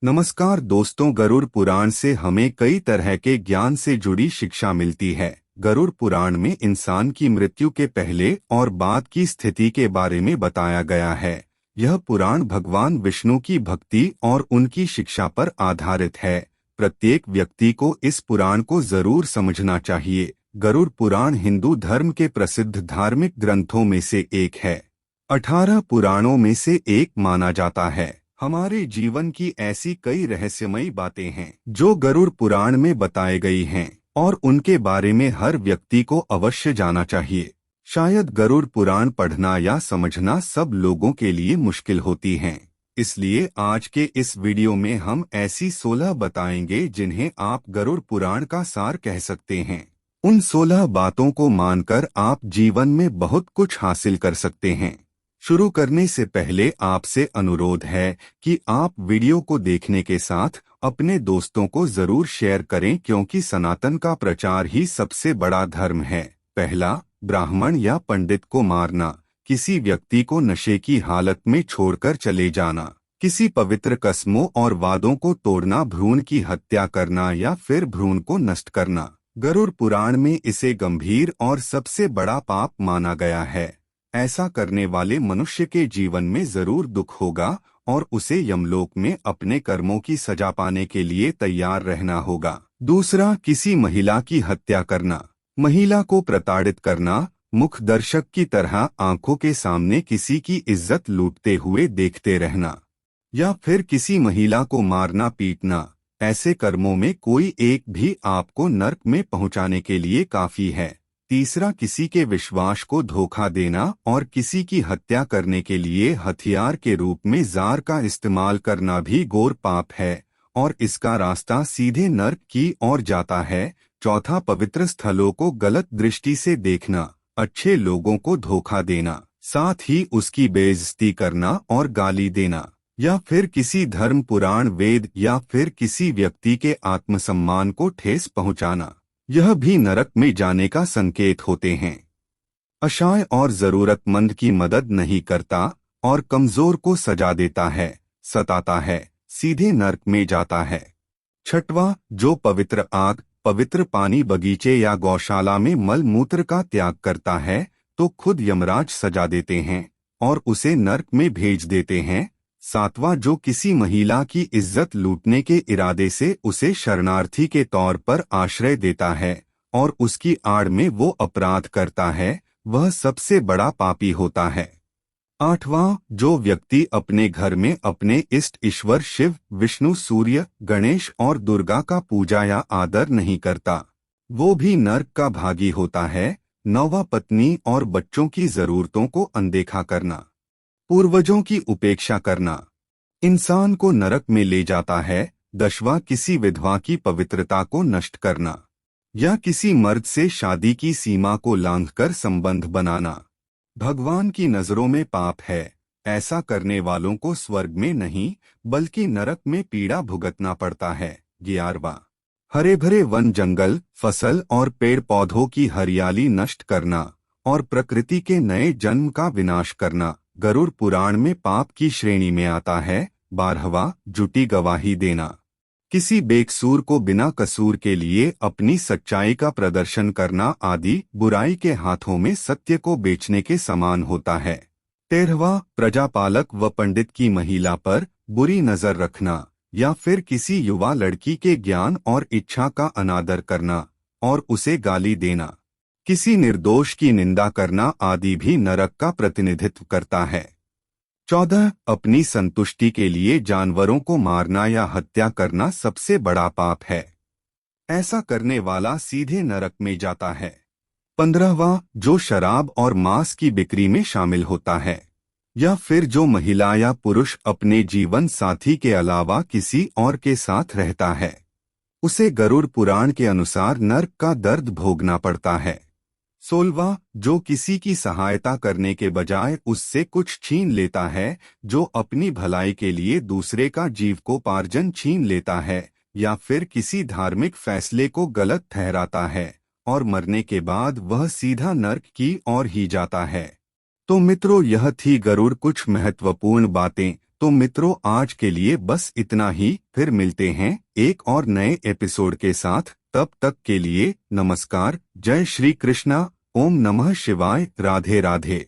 नमस्कार दोस्तों, गरुड़ पुराण से हमें कई तरह के ज्ञान से जुड़ी शिक्षा मिलती है। गरुड़ पुराण में इंसान की मृत्यु के पहले और बाद की स्थिति के बारे में बताया गया है। यह पुराण भगवान विष्णु की भक्ति और उनकी शिक्षा पर आधारित है। प्रत्येक व्यक्ति को इस पुराण को जरूर समझना चाहिए। गरुड़ पुराण हिंदू धर्म के प्रसिद्ध धार्मिक ग्रंथों में से एक है। 18 पुराणों में से एक माना जाता है। हमारे जीवन की ऐसी कई रहस्यमयी बातें हैं जो गरुड़ पुराण में बताई गई हैं और उनके बारे में हर व्यक्ति को अवश्य जाना चाहिए। शायद गरुड़ पुराण पढ़ना या समझना सब लोगों के लिए मुश्किल होती है, इसलिए आज के इस वीडियो में हम ऐसी 16 बताएंगे जिन्हें आप गरुड़ पुराण का सार कह सकते हैं। उन 16 बातों को मानकर आप जीवन में बहुत कुछ हासिल कर सकते हैं। शुरू करने से पहले आपसे अनुरोध है कि आप वीडियो को देखने के साथ अपने दोस्तों को जरूर शेयर करें, क्योंकि सनातन का प्रचार ही सबसे बड़ा धर्म है। पहला, ब्राह्मण या पंडित को मारना, किसी व्यक्ति को नशे की हालत में छोड़कर चले जाना, किसी पवित्र कस्मों और वादों को तोड़ना, भ्रूण की हत्या करना या फिर भ्रूण को नष्ट करना। गरुड़ पुराण में इसे गंभीर और सबसे बड़ा पाप माना गया है। ऐसा करने वाले मनुष्य के जीवन में जरूर दुख होगा और उसे यमलोक में अपने कर्मों की सजा पाने के लिए तैयार रहना होगा। दूसरा, किसी महिला की हत्या करना, महिला को प्रताड़ित करना, मुख दर्शक की तरह आंखों के सामने किसी की इज्जत लूटते हुए देखते रहना, या फिर किसी महिला को मारना पीटना। ऐसे कर्मों में कोई एक भी आपको नर्क में पहुंचाने के लिए काफी है। तीसरा, किसी के विश्वास को धोखा देना और किसी की हत्या करने के लिए हथियार के रूप में जार का इस्तेमाल करना भी घोर पाप है और इसका रास्ता सीधे नर्क की ओर जाता है। चौथा, पवित्र स्थलों को गलत दृष्टि से देखना, अच्छे लोगों को धोखा देना, साथ ही उसकी बेइज्जती करना और गाली देना, या फिर किसी धर्म, पुराण, वेद या फिर किसी व्यक्ति के आत्मसम्मान को ठेस पहुंचाना, यह भी नरक में जाने का संकेत होते हैं। असहाय और जरूरतमंद की मदद नहीं करता और कमजोर को सजा देता है, सताता है, सीधे नरक में जाता है। छठवां, जो पवित्र आग, पवित्र पानी, बगीचे या गौशाला में मल मूत्र का त्याग करता है तो खुद यमराज सजा देते हैं और उसे नरक में भेज देते हैं। सातवां, जो किसी महिला की इज्जत लूटने के इरादे से उसे शरणार्थी के तौर पर आश्रय देता है और उसकी आड़ में वो अपराध करता है, वह सबसे बड़ा पापी होता है। आठवां, जो व्यक्ति अपने घर में अपने इष्ट ईश्वर शिव, विष्णु, सूर्य, गणेश और दुर्गा का पूजा या आदर नहीं करता, वो भी नर्क का भागी होता है। नौवां, पत्नी और बच्चों की जरूरतों को अनदेखा करना, पूर्वजों की उपेक्षा करना, इंसान को नरक में ले जाता है। 10वां, किसी विधवा की पवित्रता को नष्ट करना या किसी मर्द से शादी की सीमा को लांघकर संबंध बनाना, भगवान की नजरों में पाप है। ऐसा करने वालों को स्वर्ग में नहीं बल्कि नरक में पीड़ा भुगतना पड़ता है। 11वां, हरे भरे वन, जंगल, फसल और पेड़ पौधों की हरियाली नष्ट करना और प्रकृति के नए जन्म का विनाश करना, गरुड़ पुराण में पाप की श्रेणी में आता है। 12वां, झूठी गवाही देना, किसी बेकसूर को बिना कसूर के लिए अपनी सच्चाई का प्रदर्शन करना आदि बुराई के हाथों में सत्य को बेचने के समान होता है। 13वां, प्रजापालक व पंडित की महिला पर बुरी नजर रखना या फिर किसी युवा लड़की के ज्ञान और इच्छा का अनादर करना और उसे गाली देना, किसी निर्दोष की निंदा करना आदि भी नरक का प्रतिनिधित्व करता है। 14, अपनी संतुष्टि के लिए जानवरों को मारना या हत्या करना सबसे बड़ा पाप है। ऐसा करने वाला सीधे नरक में जाता है। 15वां, जो शराब और मांस की बिक्री में शामिल होता है या फिर जो महिला या पुरुष अपने जीवन साथी के अलावा किसी और के साथ रहता है, उसे गरुड़ पुराण के अनुसार नरक का दर्द भोगना पड़ता है। 16वां, जो किसी की सहायता करने के बजाय उससे कुछ छीन लेता है, जो अपनी भलाई के लिए दूसरे का जीविकोपार्जन छीन लेता है या फिर किसी धार्मिक फैसले को गलत ठहराता है और मरने के बाद वह सीधा नर्क की ओर ही जाता है। तो मित्रों, यह थी गरुड़ कुछ महत्वपूर्ण बातें तो मित्रों, आज के लिए बस इतना ही। फिर मिलते हैं एक और नए एपिसोड के साथ। तब तक के लिए नमस्कार। जय श्री कृष्णा। ओम नमः शिवाय। राधे राधे।